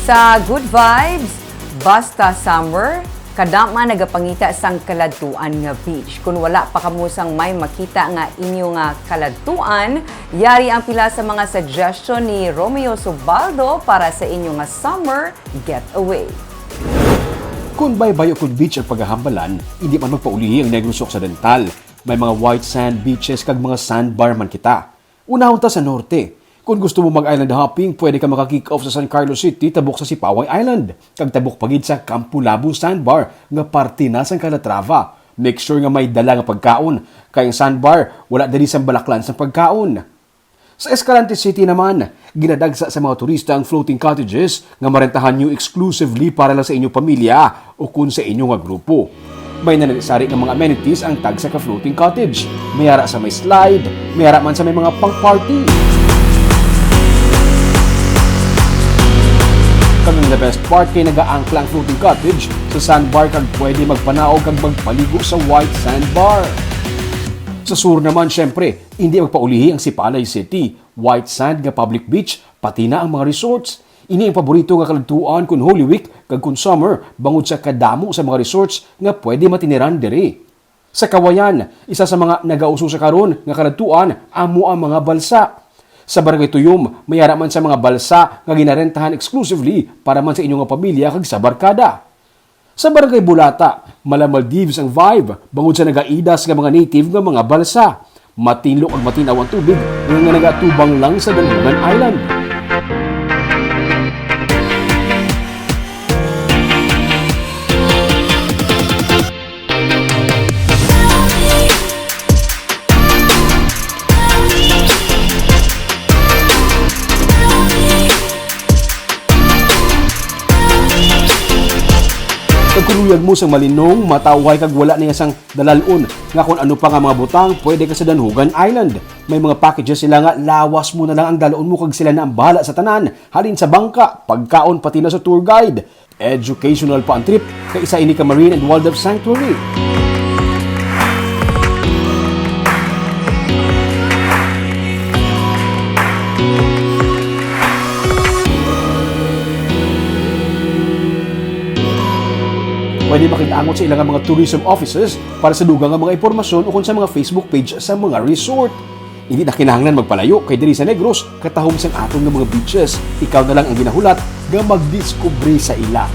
Sa Good Vibes, basta summer, kadama nagapangita sang kaladtuan nga beach. Kung wala pa kamusang may makita nga inyo nga kaladtuan, yari ang pila sa mga suggestion ni Romeo Subaldo para sa inyo nga summer getaway. Kung baybayo kung beach ang paghahambalan, hindi man magpaulihi ang Negros Occidental. May mga white sand beaches kag mga sandbar man kita. Unahon ta sa norte. Kung gusto mo mag-island hopping, pwede ka maka-kick off sa San Carlos City, tabok sa Sipaway Island. Kag tabok pagid sa Campo Labu Sandbar, nga parte na sa Calatrava. Make sure nga may dala nga pagkaon. Kaya ang sandbar, wala dali sa balaklan sa pagkaon. Sa Escalante City naman, ginadagsa sa mga turista ang floating cottages nga marentahan nyo exclusively para lang sa inyong pamilya o kung sa inyong nga grupo. May nanalisari ng mga amenities ang tag sa ka-floating cottage. Mayara sa may slide, mayara man sa may mga pang-party. Kaming the best part kay nag-aangkla ang floating cottage sa sandbar kag pwede magpanaog kag magpaligo sa white sandbar. Sa sur naman, syempre, hindi magpaulihi ang Sipalay City, white sand nga public beach, pati na ang mga resorts. Ini ang paborito nga kaladtuan kung Holy Week kag kung summer, bangod sa kadamo sa mga resorts nga pwede matiniran diri. Sa Kawayan, isa sa mga nagauso sa karon nga kaladtuan amo ang mga balsa. Sa Barangay Tuyom, mayara man sa mga balsa nga ginarentahan exclusively para man sa inyong pamilya kag sa barkada. Sa Barangay Bulata, mala Maldives ang vibe bangod sa nagaidas nga mga native nga mga balsa. Matinlok ag matinaw ang tubig nga nagatubang lang sa Danhugan Island. Pagkuluyag mo sa malinong, mataway kag wala niya sang dalalon nga kung ano pa nga mga butang, pwede ka sa Danhugan Island. May mga packages sila nga lawas mo na lang ang dalalon mo kag sila na ang bahala sa tanan, halin sa bangka, pagkaon pati na sa tour guide. Educational pa ang trip kay isa ini ka Marine and Wildlife Sanctuary. Pwede makitangot sa ilang mga tourism offices para sa dugang mga impormasyon o kung sa mga Facebook page sa mga resort. Hindi na kinahanglan magpalayo kay diri sa Negros, katahom sang atong ng mga beaches. Ikaw na lang ang ginahulat nga magdiskubre sa ila.